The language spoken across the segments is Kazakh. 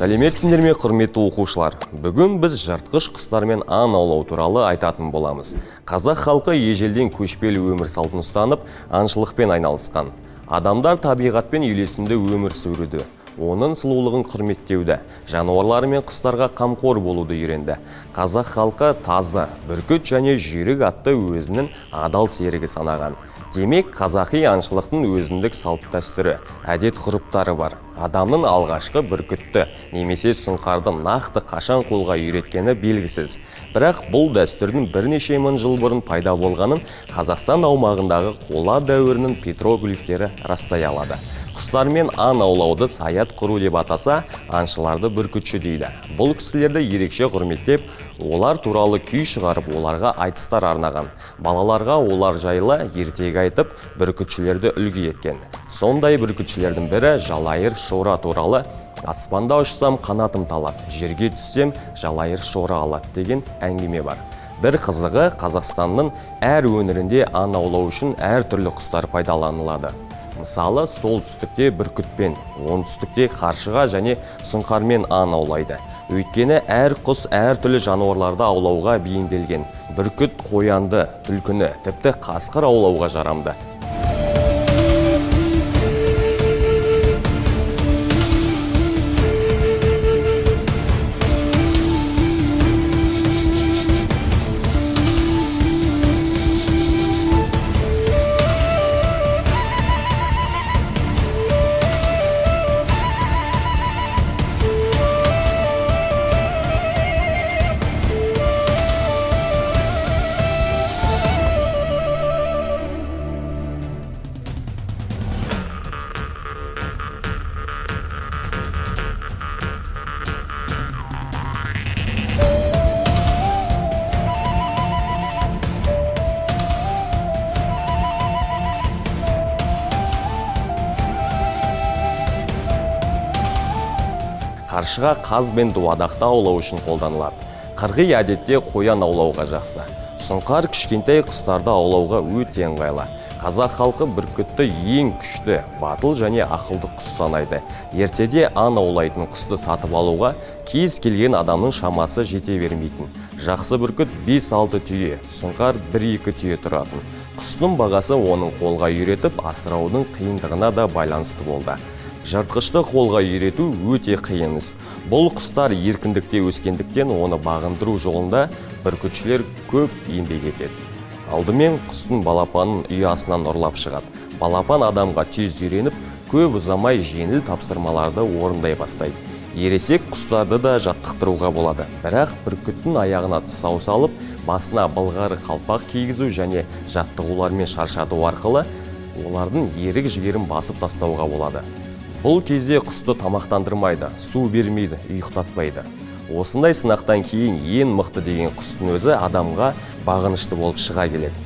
Сәлеметсіңдер ме, құрметті оқушылар? Бүгін біз жыртқыш құстармен аң аулау туралы айтатын боламыз. Қазақ халқы ежелден көшпелі өмір салтын ұстанып, аңшылықпен айналысқан. Адамдар табиғатпен үйлесімді өмір сүруді, оның сұлулығын құрметтеуді, жануарлар мен құстарға қамқор болуды үйренді. Қазақ халқы тазы, бүркіт және жүйрік атты өзінің адал серігі санаған. Демек, қазақи аңшылықтың өзіндік салт дәстүрі, әдет ғұрыптары бар. Адамның алғашқы бүркітті немесе сұңқарды нақты қашан қолға үйреткені белгісіз. Бірақ бұл дәстүрдің бірнеше мың жыл бұрын пайда болғанын Қазақстан аумағындағы қола дәуірінің петроглифтері растай алады. Құстармен аң аулауды саят құру деп атаса, аңшыларды бүркітші дейді. Бұл кісілерді ерекше құрметтеп, олар туралы күй шығарып, оларға айтыстар арнаған. Балаларға олар жайлы ертегі айтып, бүркітшілерді үлгі еткен. Сондай бүркітшілердің бірі Жалайыр Шора туралы «Аспанда ұшсам қанатым талат, жерге түссем Жалайыр Шора алат» деген әңгіме бар. Бір қызығы, Қазақстанның әр өңірінде аң аулау үшін әр түрлі құстар пайдаланылады. Мысалы, солтүстікте бүркітпен, оңтүстікте қаршыға және сұңқармен аң аулайды. Өйткені әр құс әр түрлі жануарларды аулауға бейімделген. Бүркіт қоянды, түлкіні, тіпті қасқыр аулауға жарамды. Қаршыға қаз бен дуадақты аулау үшін қолданылады. Қырғи әдетте қоян аулауға жақсы. Сұңқар кішкентай құстарды аулауға өте ыңғайлы. Қазақ халқы бүркітті ең күшті, батыл және ақылды құс санайды. Ертеде аң аулайтын құсты сатып алуға кез келген адамның шамасы жете бермейтін. Жақсы бүркіт 5-6 түйе, сұңқар 1-2 түйе тұратын. Құстың бағасы оның қолға үйретіп, асыраудың қиындығына да байланысты болды. Жыртқышты қолға үйрету өте қиын іс. Бұл құстар еркіндікте өскендіктен оны бағындыру жолында бүркітшілер көп еңбек етеді. Алдымен құстың балапанын ұясынан ұрлап шығады. Балапан адамға тез үйреніп, көп ұзамай жеңіл тапсырмаларды орындай бастайды. Ересек құстарды да жаттықтыруға болады. Бірақ бүркіттің аяғына тұсау салып, басына былғары қалпақ кигізу және жаттығулармен шаршату арқылы олардың ерік жігерін басып тастауға болады. Бұл кезде құсты тамақтандырмайды, су бермейді, ұйықтатпайды. Осындай сынақтан кейін ең мықты деген құстың өзі адамға бағынышты болып шыға келеді.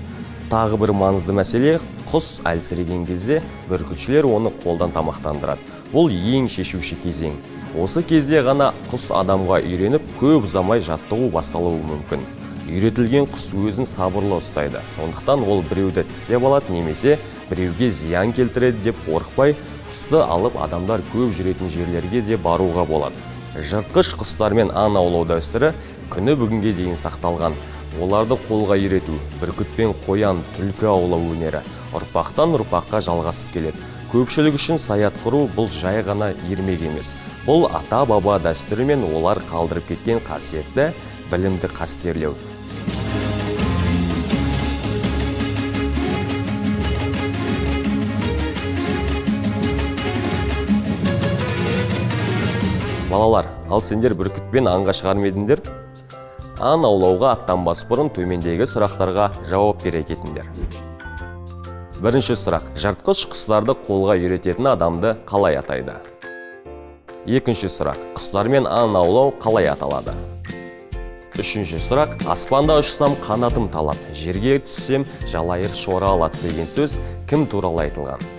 Тағы бір маңызды мәселе, құс әлсіреген кезде бүркітшілер оны қолдан тамақтандырады. Бұл ең шешуші кезең. Осы кезде ғана құс адамға үйреніп, көп ұзамай жаттығу басталуы мүмкін. Үйретілген құс өзін сабырлы ұстайды. Сондықтан ол біреуді тістеп алады немесе біреуге зиян келтіреді деп қорықпай, құсты алып адамдар көп жүретін жерлерге де баруға болады. Жыртқыш құстармен аң аулау дәстүрі күні бүгінге дейін сақталған. Оларды қолға үйрету, бүркітпен қоян, түлкі аулау өнері ұрпақтан ұрпаққа жалғасып келеді. Көпшілік үшін саят құру бұл жай ғана ермек емес. Бұл ата-баба дәстүрі мен олар қалдырып кеткен қасиетті білімді қастерлеу. Балалар, ал сендер бүркітпен аңға шығар ма едіңдер? Аң аулауға аттанбас бұрын төмендегі сұрақтарға жауап бере кетіңдер. Бірінші сұрақ: жыртқыш құстарды қолға үйрететін адамды қалай атайды? Екінші сұрақ: құстармен аң аулау қалай аталады? Үшінші сұрақ: аспанда ұшсам қанатым талат, жерге түссем Жалайыр Шора алат деген сөз кім туралы айтылған?